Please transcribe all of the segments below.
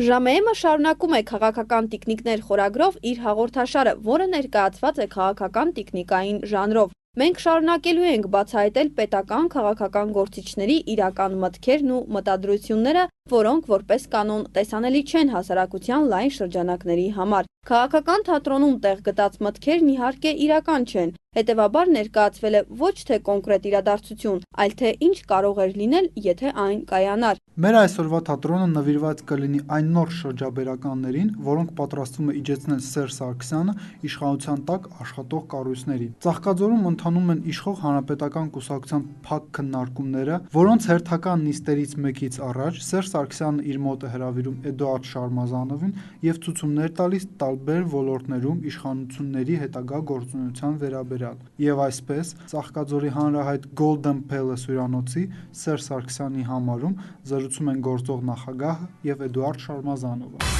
Ժամեեմը շարունակում է քաղաքական տիկնիկներ խորագրով իր հաղորդաշարը, որը ներկայացված է քաղաքական տիկնիկային ժանրով։ Մենք շարունակելու ենք բացահայտել պետական քաղաքական գործիչների իրական մտքերն ու մտադրությունները, որոնք որպես կանոն տեսանելի չեն հասարակության լայն շրջանակների համար։ Քաղաքական թատրոնում տեղ գտած մտքերն իհարկե իրական չեն, հետևաբար ներկայացվել է ոչ թե կոնկրետ իրադարձություն, այլ թե ինչ կարող էր լինել, եթե այն կայանար։ Մեր այսօրվա թատրոնը նվիրված կլինի այն նոր շրջաբերականներին, որոնք պատրաստվում է իջեցնել Սերժ Սարգսյանը իշխանության տակ աշխատող կառույցներին։ Ծաղկաձորում ընթանում են իշխող հանրապետական կուսակցության փակ քննարկումները, որոնց հերթական նիստերից մեկից առաջ Սերժ Սարգսյանը իր մոտ է հրավիրում Էդուարդ Շարմազանովին եւ ցուցումներ տալիս տարբեր ոլորտներում իշխանությունների հետագա գործունեության վերաբերյալ։ Եվ այսպես Ծաղկաձորի հանրահայտ Golden Palace հյուրանոցի Սերժ Սարգսյանի համարում զրուցում են գործող նախագահը եւ Էդուարդ Շարմազանովը։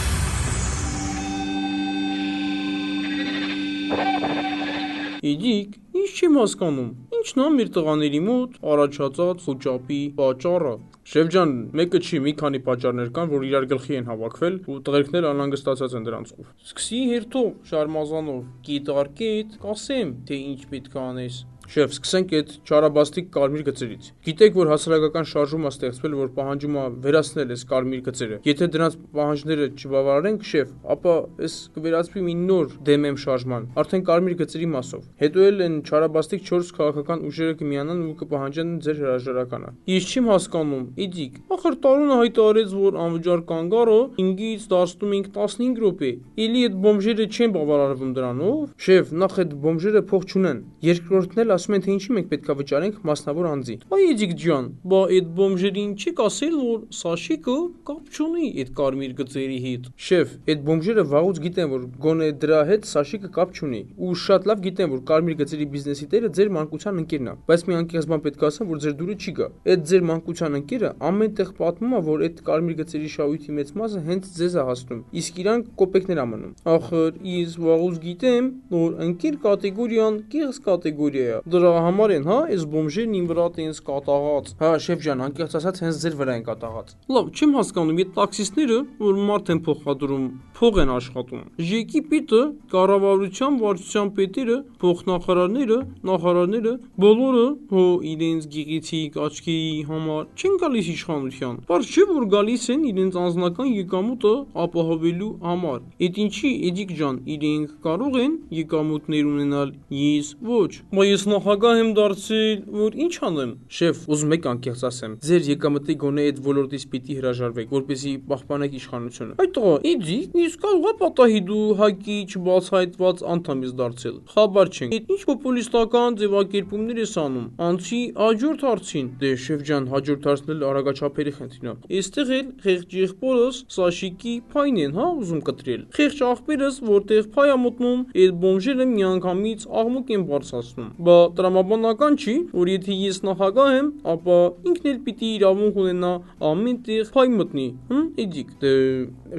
Իդիկ, ինչ չեմ հասկանում, ինչն ա մեր տղաների մոտ առաջացած խոճապի պատճառը։ Շեֆ ջան, մեկը չի, մի քանի պատճառներ կան, որ իրար գլխի են հավաքվել ու տղերքն էլ անհանգստացած են դրանցով։ Սկսի հերթով Շարմազանով, կիտարկետ, կասեմ, թե ինչ պետք է անես։ Շեֆ, սկսենք այդ չարաբաստիկ կարմիր գծերից։ Գիտեք, որ հասարակական շարժում է ստեղծվել, որ պահանջում է վերացնել այս կարմիր գծերը։ Եթե դրանց պահանջները չբավարարենք, շեֆ, ապա այս կվերածվի մի նոր դեմեմ շարժման, արդեն կարմիր գծերի մասով։ Հետո էլ այն չարաբաստիկ 4 քաղաքական ուժերը կմիանան ու կպահանջեն ձեր հրաժարականը։ Ես չեմ հասկանում, իդիկ, ախր տարոնը հայտարարեց, որ անվճար կանգառը 5-ից դարձնում ենք 15 րոպե։ Էլի այդ բոմժերը չեն բավարարվում դրանով։ Շեֆ, նախ այդ բոմժերը փող չունեն։ Երկրորդն էլ ասում են, թե ինչի մենք պետք է վճարենք մասնավոր անձի։ Այ իդիկ ջան, բա այդ բոմժերին չեք ասել, որ Սաշիկը կապ չունի այդ կարմիր գծերի հետ։ Շեֆ, այդ բոմժերը վաղուց գիտեն, որ գոնե դրա հետ Սաշիկը կապ չունի։ Ու շատ լավ գիտեն, որ կարմիր գծերի բիզնեսի տերը ձեր մանկության ընկերն է, բայց մի անկեղծ բան պետք է ասեմ, որ ձեր դուրը չի գա։ Այդ ձեր մանկության ընկերը ամենտեղ պատմում է, որ այդ կարմիր գծերի շահույթի մեծ մասը հենց ձեզ է հասնում, իսկ իրան կոպեկներ ա մնում։ Ախր ես վաղուց գիտեմ, որ ընկեր կատեգորիան կեղծ կատեգորիա է։ Դրա համար են, հա, այս բոմժերն իմ վրա տենց կատաղած։ Հա, շեֆ ջան, անկեղծ ասած, հենց ձեր վրա են կատաղած։ Լավ, չեմ հասկանում, այդ տաքսիստները, որ մարդ են փոխադրում, փող են աշխատում։ Ժեկի պիտը, կառավարության վարչության պետերը, փոխնախարարները, նախարարները, բոլորը հո իրենց գեղեցիկ աչքերի համար չեն գալիս իշխանության։ Բայց չէ որ գալիս են իրենց անձնական եկամուտը ապահովելու համար։ Այդ ինչի, Էդիկ ջան, իրենք կարող են եկամուտներ ունենալ, ես ոչ։ Բայց ես նախագահ եմ դարձել, որ ինչ անեմ։ Շեֆ, ուզում եք անկեղծ ասեմ, ձեր եկամտի գոնե այդ ոլորտից պիտի հրաժարվեք, որպեսզի պահպանեք իշխանությունը։ Այդ տղա, Էդիկ, իսկ կարող է պատահի դու ՀԱԿ-ի չբացահայտված անդամ ես դարձել։ Խաբար չենք։ Այդ ինչ պոպուլիստական ձևակերպումներ ես անում։ Անցի հաջորդ հարցին։ Դե շեֆ ջան, հաջորդ հարցն էլ արագաչափերի խնդիրն է։ Այստեղ էլ խեղճ եղբորս Սաշիկի փայն են, հա, ուզում կտրել։ Խեղճ աղբերս, որտեղ փայ է մտնում, այդ բոմժերը միանգամից աղմուկ են բարձրացնում։ Բա տրամաբանական չի, որ եթե ես նախագահ եմ, ապա ինքն էլ պիտի իրավունք ունենա ամեն տեղ փայ մտնի, Էդիկ։ Դե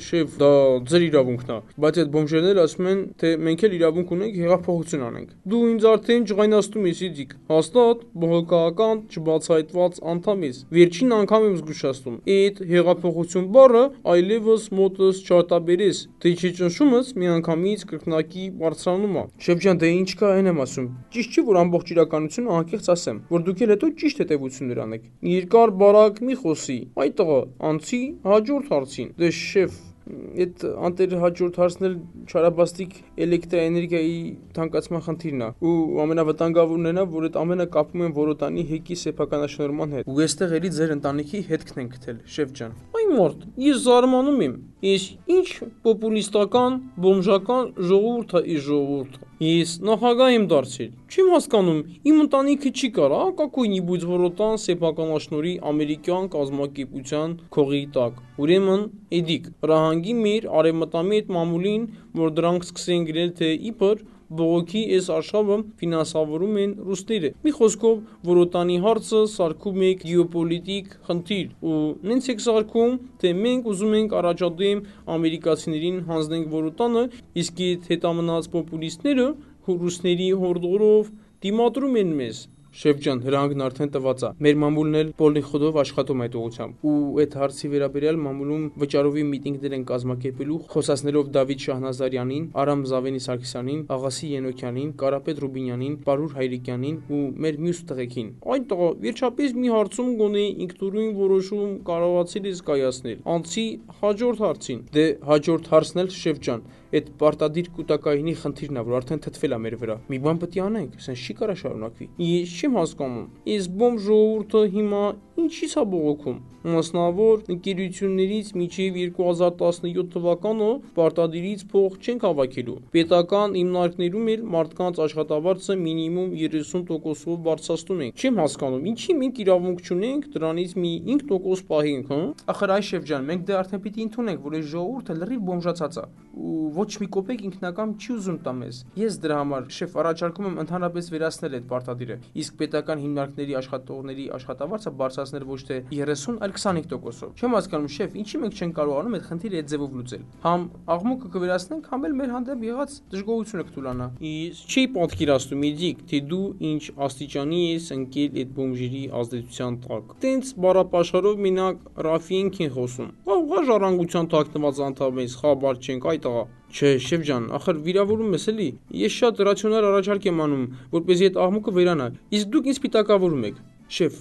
շեֆ, դա ձեր իրավունքն է, բայց այդ բոմժերները ասում են, թե մենք էլ իրավունք ունենք հեղափոխություն անենք։ Դու ինձ արդեն ջղայնացնում ես, Էդիկ։ Հաստատ բողոքական չբացահայտված անդամ ես։ Վերջին անգամ եմ զգուշացնում։ Այդ հեղափոխություն բառը այլևս մոտս չարտաբերես, թե չի ճնշումս միանգամից կրկնակի բարձրանում է։ Շեֆ ջան, դե ինչ կա այն եմ ասում։ Ճիշտ չի, որ ամբողջ իրականությունը անկեղծ ասեմ, որ դուք էլ հետո ճիշտ հետևություններ անեք։ Երկար բարակ մի խոսի։ Այդ տղա, անցի հաջորդ հարցին։ Դե շեֆ, այդ անտեր հաջորդ հարցն էլ չարաբաստիկ էլեկտրաէներգիայի թանկացման խնդիրն է ու ամենավտանգավորն է, որ այդ ամենը կապում են Որոտանի հեկի սեփականաշնորհման հետ։ Ու այստեղ էլի ձեր ընտանիքի հետքն են գտել, շեֆ ջան։ Այ մարդ, ես զարմանում եմ։ Ես ինչ պոպուլիստական, բոմժական ժողովուրդ է, ժողովուրդ։ Ես նախագահ եմ դարձել։ Չեմ հասկանում, իմ ընտանիքը չի կարա какой-нибудь Որոտան սեփականաշնորհի ամերիկյան կազմակերպության քողի տակ։ Ուրեմն, Էդիկ, հրահանգի մեր արևմտամետ մամուլին, որ դրանք սկսեն գրել, թե իբր բողոքի այս արշավը ֆինանսավորում են ռուսները։ Մի խոսքով, Որոտանի հարցը սարքում եք գեոպոլիտիկ խնդիր ու նենց եք սարքում, թե մենք ուզում ենք առաջադեմ ամերիկացիներին հանձնենք Որոտանը, իսկ այդ հետամնաց պոպուլիստները ռուսների հորդորով դիմադրում են մեզ։ Շեֆ ջան, հրահանգն արդեն տված է։ Մեր մամուլն էլ բոլի խոդով աշխատում այդ ուղղությամբ։ Ու այդ հարցի վերաբերյալ մամուլում վճարովի միտինգներ են կազմակերպելու, խոսացնելով Դավիթ Շահնազարյանին, Արամ Զավենի Սարգսյանին, Աղասի Ենոքյանին, Կարապետ Ռուբինյանին, Պարուր Հայրիկյանին ու մեր մյուս տղեկին։ Այն տղա, վերջապես մի հարցում գոնե ինքնուրույն որոշում կարողացել ես կայացնել։ Անցի հաջորդ հարցին։ Դե հաջորդ հարցն էլ շեֆ ջան, այդ պարտադիր կൂട്ടակայինի խնդիրն է, որ արդեն թթվել է մեր վրա։ Մի բան պետք է անենք, ասեն չի կարա շարունակվի։ Ես չեմ հասկանում։ Այս բոմ ժողովուրդը հիմա ինչի՞ց է բողոքում։ Մասնավոր ընկերություններից մինչև 2017 թվականը պարտադիրից փող չենք հավաքելու։ Պետական հիմնարկներում էլ մարդկանց աշխատավարձը մինիմում 30%-ով բարձրացնում ենք։ Չեմ հասկանում, ինչի մենք իրավունք չունենք դրանից մի 5% պահենք, հա։ Ախր այ շեֆ ջան, մենք դե արդեն պիտի ընդունենք, որ այս ժողովուրդը լրիվ բոմժացած է ու ոչ մի կոպեկ ինքնական չի ուզում տա մեզ։ Ես դրա համար շեֆ առաջարկում եմ ընդհանրապես վերացնել այդ պարտադիրը, իսկ պետական հիմնարկների աշխատողների աշխատավարձը բարձրացնել ոչ թե 30, այլ 25%-ով։ Չեմ հասկանում շեֆ, ինչի մենք չենք կարողանում այդ խնդիրը այդ ձևով լուծել։ Համ աղմուկը կվերացնենք, համ էլ մեր հանդեպ եղած դժգոհությունը կտուլանա։ Իսկ չի պատկերացնում իդիկ, թե դու ինչ աստիճանի ես ընկել այդ բոմժերի ազդեցության տակ։ Տենց բառապաշարով մենակ Ռաֆիենք են խոսում։ Աղա ժառանգության թաքնված անդամ ես, խաբար չենք, այ տղա։ Չէ, շեֆ ջան, ախր վիրավորում ես էլի։ Ես շատ ռացիոնալ առաջարկ եմ անում, որպեսզի այդ աղմուկը վերանա։ Իսկ դուք ինձ պիտակավորում եք։ Շեֆ,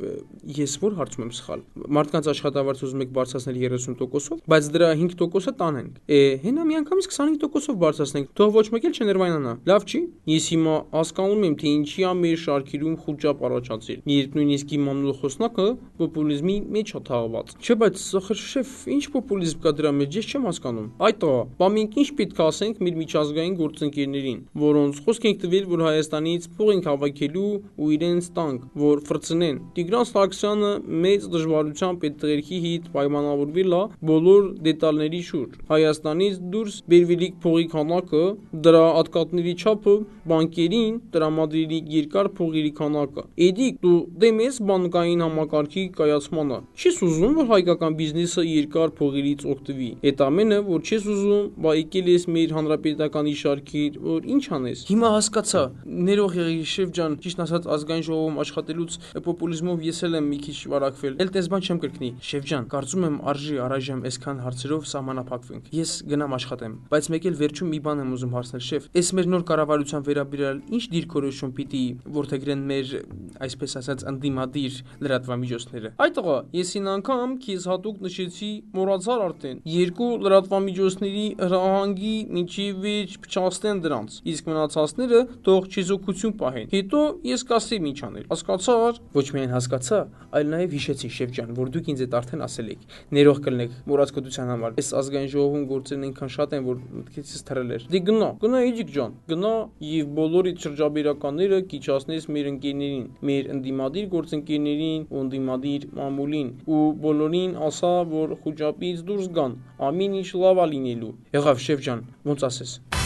ես որ հարցում եմ սխալ։ Մարդկանց աշխատավարձ ուզում եք բարձրացնել 30%-ով, բայց դրա 5%-ը տանենք։ Հենա միանգամից 25%-ով բարձրացնենք, թող ոչ մեկ էլ չներվայնանա։ Լավ չի։ Ես հիմա հասկանում եմ, թե ինչի է մեր շարքերում խուճապ առաջացել։ Երբ նույնիսկ իմ անունը խոսնակը պոպուլիզմի մեջ է թաղված։ Չէ, բայց ախր շեֆ, ինչ պոպուլիզմ կա դրա մեջ, ես չեմ հասկանում։ Այ տղա, բա մենք ինչ պետք է ասենք մեր միջազգային գործընկերներին, որոնց խոսք ենք տվել, որ Հայաստանից փող ենք հավաքելու ու իրենց տանք, որ ֆրծնեն։ Տիգրան Սարգսյանը մեծ դժվարությամբ այդ տղերքի հետ պայմանավորվել է բոլոր դետալների շուրջ։ Հայաստանից դուրս բերվելիք փողի քանակը, դրա ատկատների չափը, բանկերին տրամադրելիք երկար փողերի քանակը։ Էդիկ դու դեմ ես բանկային համակարգի կայացմանը։ Չես ուզում, որ հայկական բիզնեսը երկար փողերից օգտվի։ Այդ ամենը, որ չես ուզում, բա եկել ես մեր հանրապետականի շարքեր, որ ինչ անես։ Հիմա հասկացա, ներող եղի շեֆ ջան, ճիշտ ասած ազգային ժողովում աշխատելուց պոպուլիզմով ես էլ եմ մի քիչ վարակվել։ Էլ տես բան չեմ կրկնի։ Շեֆ ջան, կարծում եմ արժի առայժմ այսքան հարցերով սահմանափակվենք։ Ես գնամ աշխատեմ, բայց մեկ էլ վերջում մի բան եմ ուզում հարցնել, շեֆ։ Այս մեր նոր կառավարության վերաբերյալ ինչ դիրքորոշում պիտի որդեգրեն մեր, այսպես ասած, ընդդիմադիր լրատվամիջոցները։ Այ տղա, եսին անգամ քեզ հատուկ նշեցի, մոռացար արդեն։ Երկու լրատվամիջոցների հրահանգի մինչև վերջ փչացնեն դրանց, իսկ մնացածները թող չեզոքություն պահեն։ Հետո ես կասեմ ինչ անել։ Հասկացար։ Ոչ միայն հասկացա, այլ նաև հիշեցի շեֆ ջան, որ դուք ինձ այդ արդեն ասել եք։ Ներող կլնեք մոռացկոտության համար։ Այս ազգային ժողովում գործերն այնքան շատ են, որ մտքեցից թռել էր։ Դե գնա իջիկ ջան, գնա եւ բոլորի շրջաբերականները կիչացնես մեր ընկերներին, մեր ընդդիմադիր գործընկերներին ու ընդդիմադիր մամուլին ու բոլորին ասա, որ խոճապից դուրս գան։ Ամեն ինչ լավ է լինելու։ Եղավ շեֆ ջան, ոնց ասես։